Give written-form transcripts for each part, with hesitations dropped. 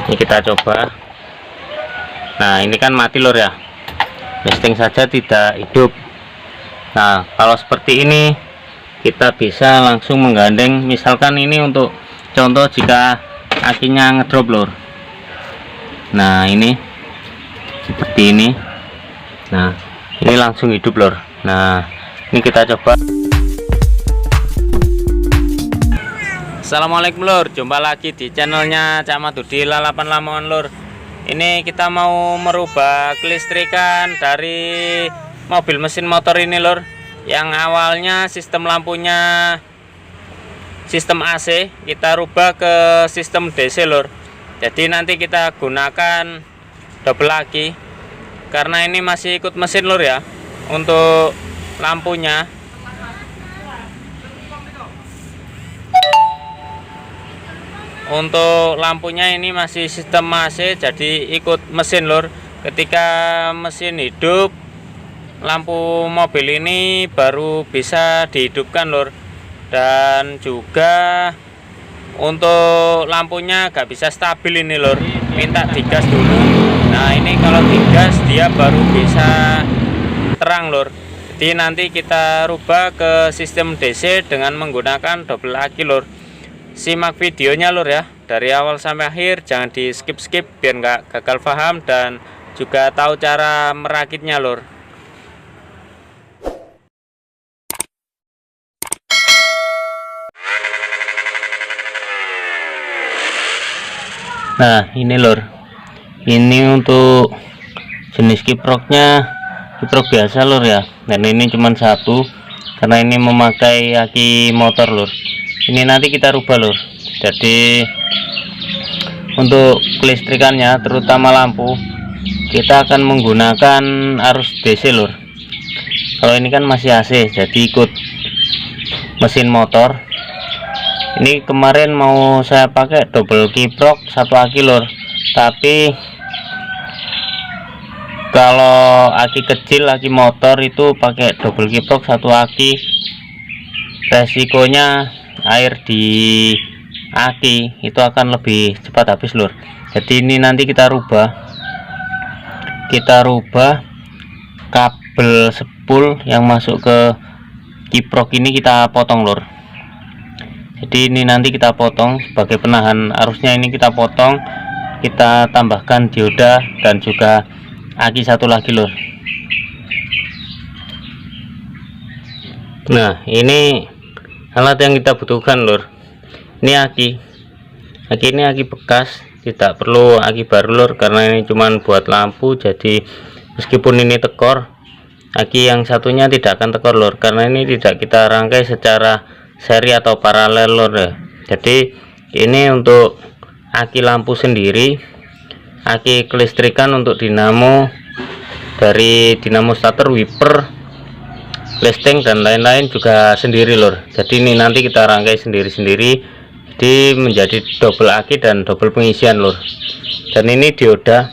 Ini kita coba. Nah, ini kan mati lur ya, listing saja tidak hidup. Nah, kalau seperti ini kita bisa langsung menggandeng, misalkan ini untuk contoh jika akinya ngedrop lur. Nah, ini seperti ini. Nah, ini langsung hidup lur. Nah, ini kita coba. Assalamualaikum lur, jumpa lagi di channelnya Cak Madudi Lalapan Lamongan lur. Ini kita mau merubah kelistrikan dari mobil mesin motor ini lur, yang awalnya sistem lampunya sistem AC, kita rubah ke sistem DC lur. Jadi nanti kita gunakan double aki, karena ini masih ikut mesin lur ya. Untuk lampunya ini masih sistem AC, jadi ikut mesin lur. Ketika mesin hidup, lampu mobil ini baru bisa dihidupkan lur. Dan juga untuk lampunya gak bisa stabil ini lur, minta digas dulu. Nah, ini kalau digas dia baru bisa terang lur. Jadi nanti kita rubah ke sistem DC dengan menggunakan double aki lur. Simak videonya lur ya, dari awal sampai akhir, jangan di skip biar nggak gagal paham dan juga tahu cara merakitnya lur. Nah, ini lur, ini untuk jenis kiproknya kiprok biasa lur ya, dan ini cuma satu karena ini memakai aki motor lur. Ini nanti kita rubah lur, jadi untuk kelistrikannya terutama lampu kita akan menggunakan arus DC lur. Kalau ini kan masih AC, jadi ikut mesin motor. Ini kemarin mau saya pakai double kiprok satu aki lur, tapi kalau aki kecil, aki motor itu pakai double kiprok satu aki, resikonya air di aki itu akan lebih cepat habis lur. Jadi ini nanti kita rubah kabel spool yang masuk ke kiprok ini, kita potong lur. Jadi ini nanti kita potong sebagai penahan arusnya, ini kita potong, kita tambahkan dioda dan juga aki satu lagi lur. Nah, ini alat yang kita butuhkan lur. Ini aki ini aki bekas, tidak perlu aki baru lur, karena ini cuman buat lampu. Jadi meskipun ini tekor, aki yang satunya tidak akan tekor lur, karena ini tidak kita rangkai secara seri atau paralel lur ya. Jadi ini untuk aki lampu sendiri, aki kelistrikan untuk dinamo, dari dinamo starter, wiper, listing dan lain-lain juga sendiri lur. Jadi ini nanti kita rangkai sendiri-sendiri, jadi menjadi double aki dan double pengisian lur. Dan ini dioda,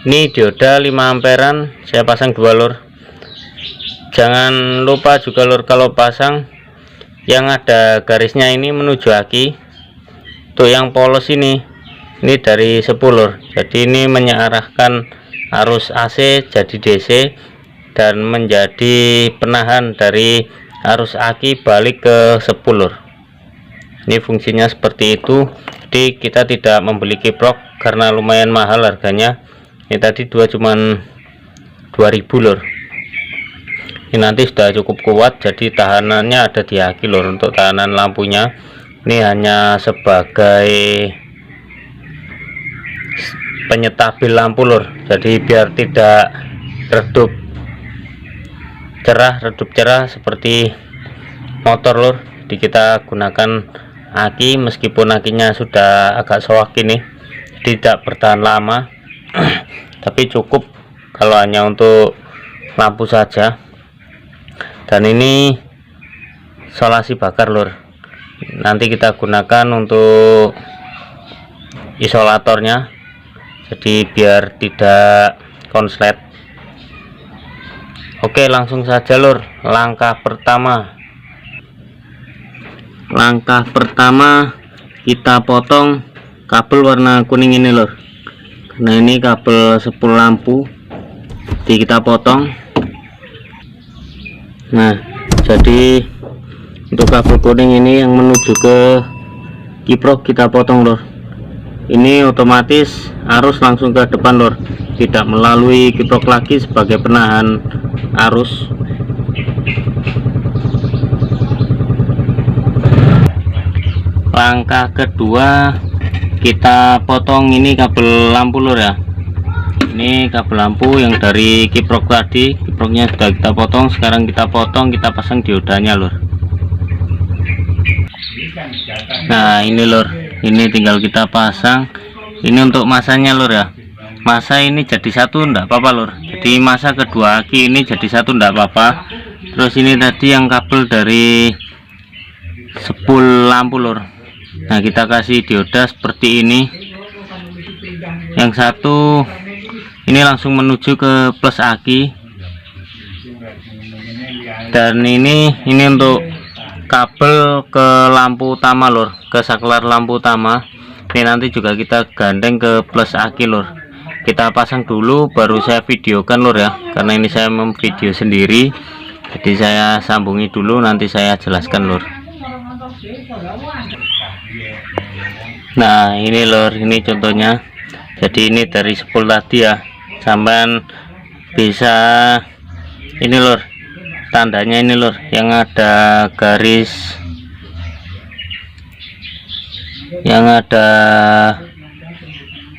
5 amperan saya pasang 2 lur. Jangan lupa juga lur, kalau pasang yang ada garisnya ini menuju aki. Untuk yang polos ini dari 10 lur. Jadi ini mengarahkan arus AC jadi DC dan menjadi penahan dari arus aki balik ke 10 lur. Ini fungsinya seperti itu. Jadi kita tidak membeli kiprok karena lumayan mahal harganya. Ini tadi cuman 2000 lur. Ini nanti sudah cukup kuat, jadi tahanannya ada di aki lur. Untuk tahanan lampunya ini hanya sebagai penyetabil lampu lur, jadi biar tidak redup cerah seperti motor lur. Jadi kita gunakan aki, meskipun akinya sudah agak soak ini, tidak bertahan lama tapi cukup kalau hanya untuk lampu saja. Dan ini solasi bakar lur, nanti kita gunakan untuk isolatornya, jadi biar tidak konslet. Oke, langsung saja lur. Langkah pertama kita potong kabel warna kuning ini lor. Nah ini kabel sepul lampu, jadi kita potong. Nah jadi untuk kabel kuning ini yang menuju ke kiprok kita potong lor. Ini otomatis arus langsung ke depan lor, tidak melalui kiprok lagi sebagai penahan arus. Langkah kedua kita potong ini kabel lampu lor ya. Ini kabel lampu yang dari kiprok tadi, kiproknya sudah kita potong. Sekarang kita potong, kita pasang diodanya lor. Nah ini lor, ini tinggal kita pasang. Ini untuk masanya lor ya. Masa ini jadi satu enggak apa-apa lor, jadi masa kedua aki ini jadi satu enggak apa-apa. Terus ini tadi yang kabel dari sepul lampu lor. Nah kita kasih dioda seperti ini. Yang satu ini langsung menuju ke plus aki, dan ini untuk kabel ke lampu utama lor, ke saklar lampu utama. Ini nanti juga kita gandeng ke plus aki lor. Kita pasang dulu baru saya videokan lor ya, karena ini saya memvideo sendiri, jadi saya sambungi dulu nanti saya jelaskan lor. Nah ini lor, ini contohnya. Jadi ini dari sepul tadi ya, sampean bisa ini lor, tandanya ini lor, yang ada garis, yang ada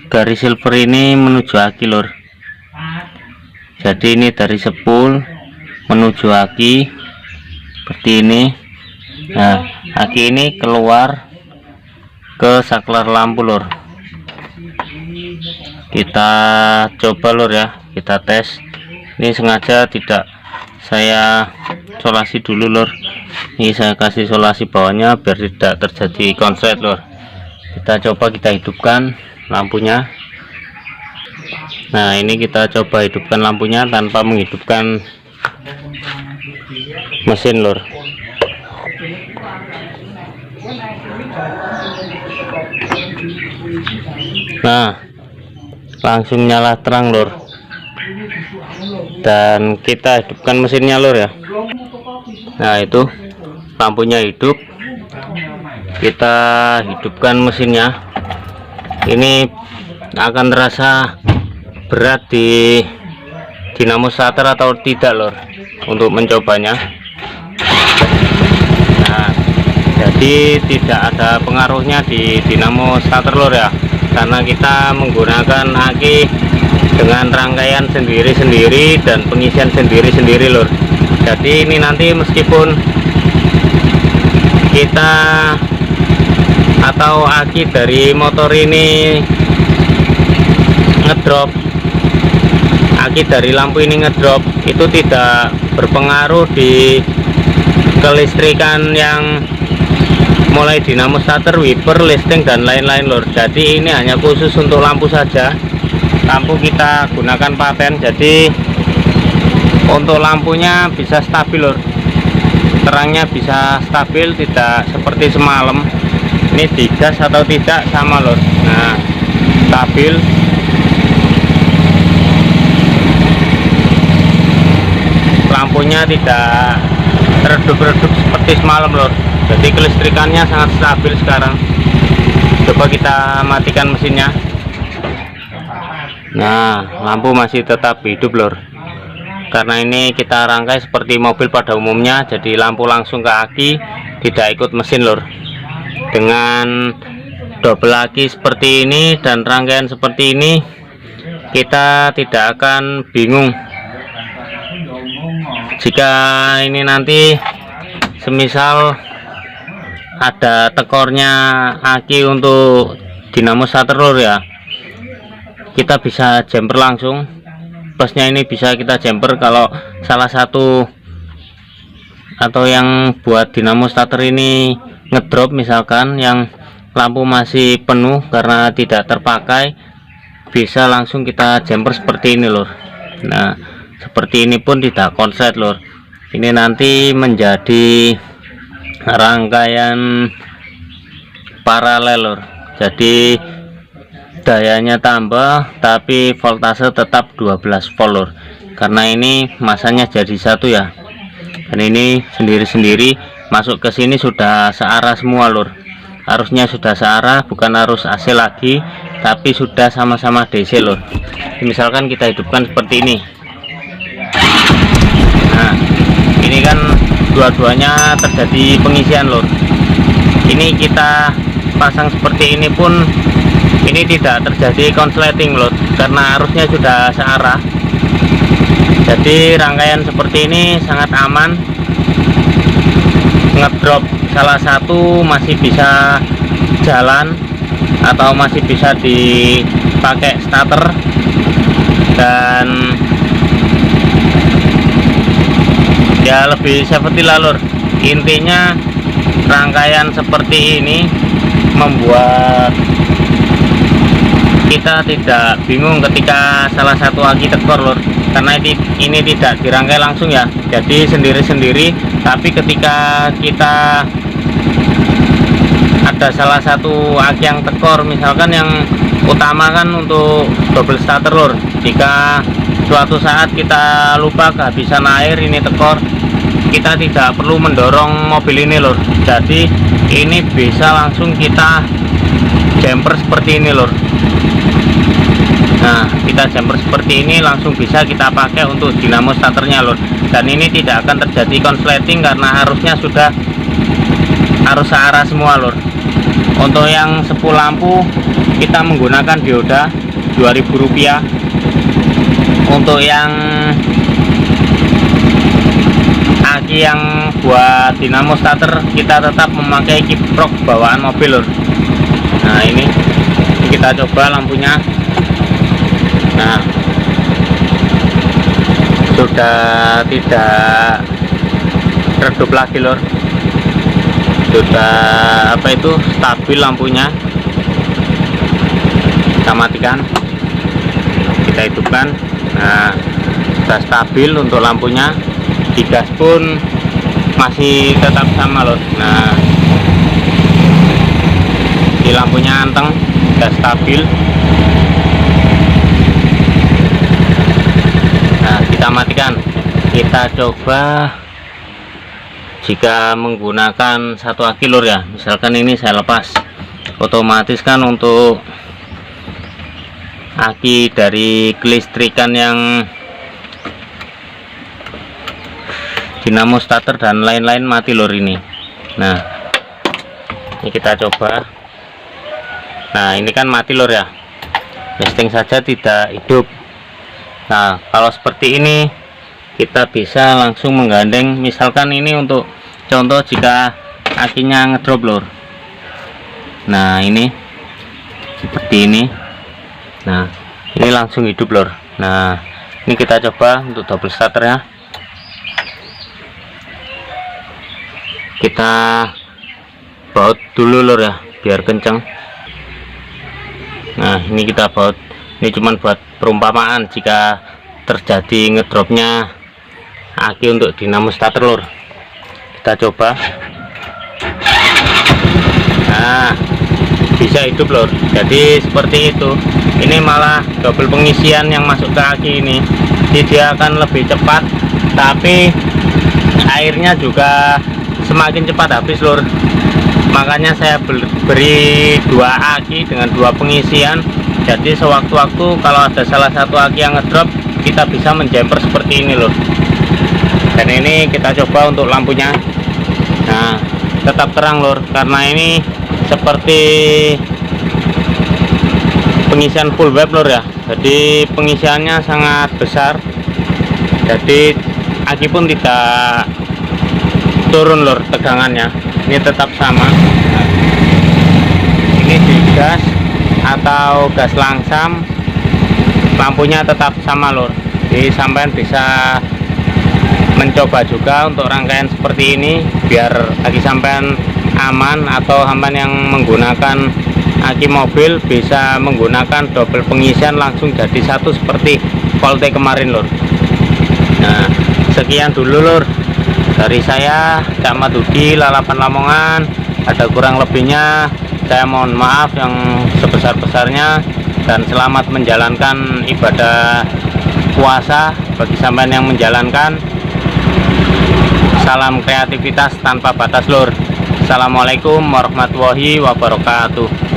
garis silver ini menuju aki lor. Jadi ini dari sepul menuju aki seperti ini. Nah aki ini keluar ke saklar lampu lor. Kita coba lor ya, kita tes. Ini sengaja tidak saya solasi dulu lor. Ini saya kasih solasi bawahnya biar tidak terjadi konslet lor. Kita coba, kita hidupkan lampunya. Nah ini kita coba hidupkan lampunya tanpa menghidupkan mesin lor. Nah langsung nyala terang lor, dan kita hidupkan mesinnya lor ya. Nah itu lampunya hidup, kita hidupkan mesinnya. Ini akan terasa berat di dinamo starter atau tidak lor untuk mencobanya. Nah jadi tidak ada pengaruhnya di dinamo starter lor ya, karena kita menggunakan aki dengan rangkaian sendiri-sendiri dan pengisian sendiri-sendiri lor. Jadi ini nanti meskipun kita atau aki dari motor ini ngedrop, aki dari lampu ini ngedrop, itu tidak berpengaruh di kelistrikan yang mulai dinamo starter, wiper, listing dan lain-lain lor. Jadi ini hanya khusus untuk lampu saja. Lampu kita gunakan paten, jadi untuk lampunya bisa stabil lor, terangnya bisa stabil, tidak seperti semalam. Ini digas atau tidak sama lor. Nah stabil. Lampunya tidak redup-redup seperti semalam lor. Jadi kelistrikannya sangat stabil sekarang. Coba kita matikan mesinnya. Nah lampu masih tetap hidup lor, karena ini kita rangkai seperti mobil pada umumnya. Jadi lampu langsung ke aki, tidak ikut mesin lor. Dengan double aki seperti ini dan rangkaian seperti ini, kita tidak akan bingung jika ini nanti semisal ada tekornya aki untuk dinamo starter lor ya. Kita bisa jumper langsung, plusnya ini bisa kita jumper kalau salah satu atau yang buat dinamo starter ini ngedrop, misalkan yang lampu masih penuh karena tidak terpakai, bisa langsung kita jumper seperti ini lor. Nah seperti ini pun tidak konslet lor. Ini nanti menjadi rangkaian paralel lor. Jadi dayanya tambah tapi voltase tetap 12 volt lur, karena ini masanya jadi satu ya, dan ini sendiri-sendiri masuk ke sini sudah searah semua lur. Arusnya sudah searah, bukan arus AC lagi tapi sudah sama-sama DC lur. Misalkan kita hidupkan seperti ini, nah ini kan dua-duanya terjadi pengisian lur. Ini kita pasang seperti ini pun ini tidak terjadi konsleting lur, karena arusnya sudah searah. Jadi rangkaian seperti ini sangat aman. Ngedrop salah satu masih bisa jalan atau masih bisa dipakai starter, dan ya lebih safety lah lur. Intinya rangkaian seperti ini membuat kita tidak bingung ketika salah satu aki tekor lur, karena ini tidak dirangkai langsung ya, jadi sendiri-sendiri. Tapi ketika kita ada salah satu aki yang tekor, misalkan yang utama kan untuk double starter lur, jika suatu saat kita lupa kehabisan air, ini tekor, kita tidak perlu mendorong mobil ini lur. Jadi ini bisa langsung kita jumper seperti ini lur. Nah, kita jumper seperti ini langsung bisa kita pakai untuk dinamo starternya lur, dan ini tidak akan terjadi konsleting karena arusnya sudah arus searah semua lur. Untuk yang sepu lampu kita menggunakan dioda Rp2.000. Untuk yang aki yang buat dinamo starter kita tetap memakai kiprok bawaan mobil lur. Nah ini kita coba lampunya. Nah sudah tidak redup lagi lur, sudah stabil lampunya. Kita matikan, kita hidupkan. Nah sudah stabil untuk lampunya. Digas pun masih tetap sama lur. Nah di lampunya anteng, sudah stabil. Nah kita matikan, kita coba jika menggunakan satu aki lur ya. Misalkan ini saya lepas, otomatis kan untuk aki dari kelistrikan yang dinamo starter dan lain-lain mati lur ini. Nah ini kita coba. Nah ini kan mati lur ya, listing saja tidak hidup. Nah kalau seperti ini kita bisa langsung menggandeng, misalkan ini untuk contoh jika akinya ngedrop lur. Nah ini seperti ini. Nah ini langsung hidup lur. Nah ini kita coba untuk double starter ya. Kita baut dulu lur ya biar kenceng. Nah ini kita baut, ini cuman buat perumpamaan jika terjadi ngedropnya aki untuk dinamo starter lur. Kita coba. Nah bisa hidup lur, jadi seperti itu. Ini malah double pengisian yang masuk ke aki ini, jadi dia akan lebih cepat, tapi airnya juga semakin cepat habis lur. Makanya saya beri dua aki dengan dua pengisian, jadi sewaktu-waktu kalau ada salah satu aki yang ngedrop kita bisa menjumper seperti ini lur. Dan ini kita coba untuk lampunya. Nah tetap terang lur, karena ini seperti pengisian full wave lur ya, jadi pengisiannya sangat besar, jadi aki pun tidak turun lur tegangannya, ini tetap sama. Nah, ini di gas atau gas langsam lampunya tetap sama lur. Jadi sampean bisa mencoba juga untuk rangkaian seperti ini biar aki sampean aman, atau sampean yang menggunakan aki mobil bisa menggunakan double pengisian langsung jadi satu seperti Volte kemarin lur. Nah sekian dulu lur dari saya, Cak Madudi, Lalapan Lamongan. Ada kurang lebihnya saya mohon maaf yang sebesar-besarnya. dan selamat menjalankan ibadah puasa bagi sampean yang menjalankan. Salam kreativitas tanpa batas lur. Assalamualaikum warahmatullahi wabarakatuh.